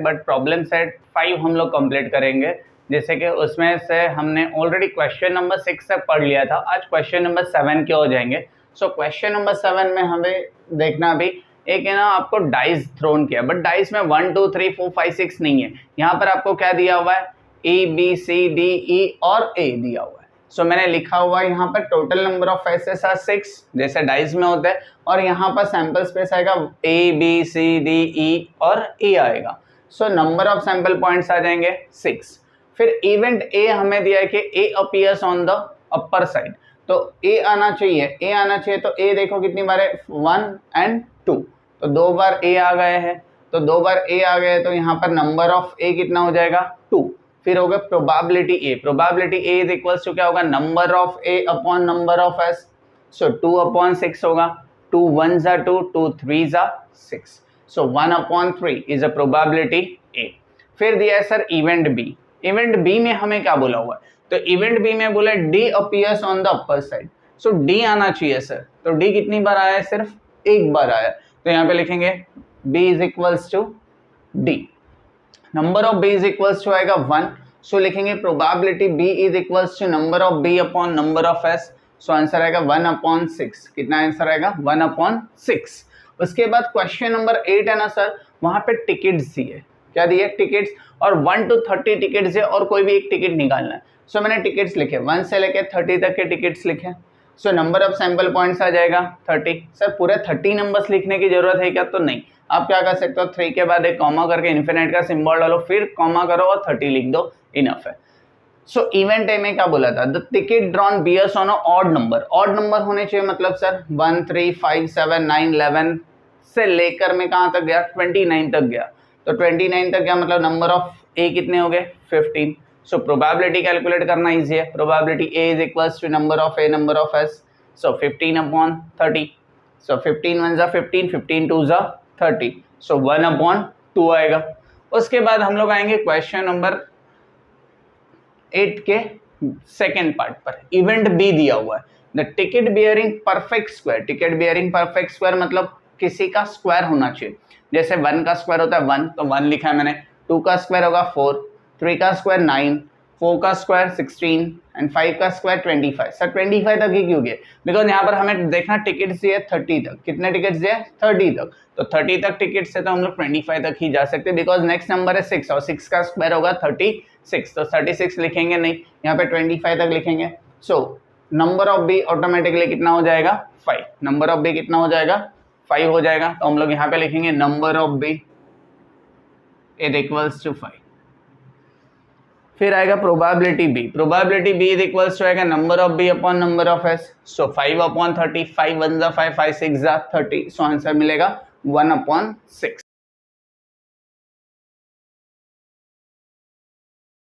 But problem set 5 हम लोग complete करेंगे, जैसे कि उसमें से हमने ऑलरेडी क्वेश्चन नंबर 6 तक पढ़ लिया था। आज क्वेश्चन नंबर 7 के हो जाएंगे। सो क्वेश्चन नंबर 7 में हमें देखना भी एक है ना, आपको डाइस थ्रोन किया, बट डाइस में 1 2 3 4 5 6 नहीं है। यहाँ पर आपको क्या दिया हुआ है, A B C D E और ए दिया हुआ है। सो मैंने लिखा हुआ है यहाँ पर total number of faces are 6 जैसे डाइस में होता है, और यहाँ पर सैंपल स्पेस आएगा A B C D E और ए आएगा। So number of sample points आ जाएंगे 6। फिर इवेंट ए हमें दिया है कि A appears on the upper side, तो ए आना चाहिए, तो ए देखो कितनी बार है, 1 and 2, तो 2 बार ए आ गए हैं, तो 2 बार ए आ गए तो यहाँ पर नंबर ऑफ ए कितना हो जाएगा 2। फिर हो गया probability A is equals to क्या होगा, number of A upon number of S. So 2/6 होगा, 2 1s are 2, 2 3s are 6, so 1/3 is a probability A. फिर दिया है sir event B. Event B में हमें क्या बोला हुआ है, तो इवेंट बी में बोला D appears on the upper side, so D आना चाहिए सर, तो डी कितनी बार आया है, सिर्फ एक बार आया, तो यहाँ पे लिखेंगे b is equals to D. Number of b is equals to आएगा 1, सो लिखेंगे probability b is equals to number of b upon number of s, so answer आएगा 1/6। कितना आंसर आएगा, 1/6। उसके बाद क्वेश्चन नंबर 8 है ना सर, वहां पे टिकट्स दिए, क्या दिए, टिकट्स, और 1 to 30 टिकट्स है और कोई भी एक टिकट निकालना है। सो मैंने टिकट्स लिखे 1 से लेके 30 तक के टिकट्स लिखे। So number of sample points आ जाएगा 30। सर पूरे 30 नंबर्स लिखने की जरूरत है क्या, तो नहीं, आप क्या कर सकते हो, 3 के बाद एक कॉमा करके इन्फिनिट का सिंबल डालो, फिर कॉमा करो और 30 लिख दो, इनफ है। सो इवेंट ए में क्या बोला था, the ticket drawn bears on a odd number होने चाहिए, मतलब सर 1 3 5 7 9 11 से लेकर में कहाँ तक गया, 29 तक गया, तो 29 तक गया, मतलब नंबर ऑफ ए कितने हो गए, 15। सो प्रोबेबिलिटी कैलकुलेट करना इजी है, probability A is equals to number of A number of S, so 15/30, so 15 1s are 15, 15 2s are 30, so 1/2 आएगा। उसके बाद हम लोग आएंगे क्वेश्चन नंबर 8 के सेकेंड पार्ट पर। इवेंट बी दिया हुआ है, the ticket bearing perfect square, मतलब किसी का स्क्वायर होना चाहिए, जैसे 1 का स्क्वायर होता है 1, तो 1 लिखा है मैंने, 2 का स्क्वायर होगा 4, 3 का स्क्वायर 9, 4 का स्क्वायर 16 एंड 5 का स्क्वायर 25। सर 25 तक ही क्यों गए, बिकॉज यहाँ पर हमें देखना टिकट्स दिए 30 तक, कितने टिकट्स दिए 30 तक, तो 30 तक टिकट्स है तो हम लोग 25 तक ही जा सकते हैं, बिकॉज नेक्स्ट नंबर है 6 और 6 का स्क्वायर होगा 36, तो 36 लिखेंगे नहीं, यहाँ पे 25 तक लिखेंगे। सो नंबर ऑफ बी ऑटोमेटिकली कितना हो जाएगा, 5, नंबर ऑफ बी कितना हो जाएगा, 5 हो जाएगा, तो हम लोग यहाँ पे लिखेंगे number of B is equals to 5। फिर आएगा probability B is equals to आएगा number of B upon number of S, so 5/30, 5 1s are 5, 5 6s are 30, so answer मिलेगा 1/6।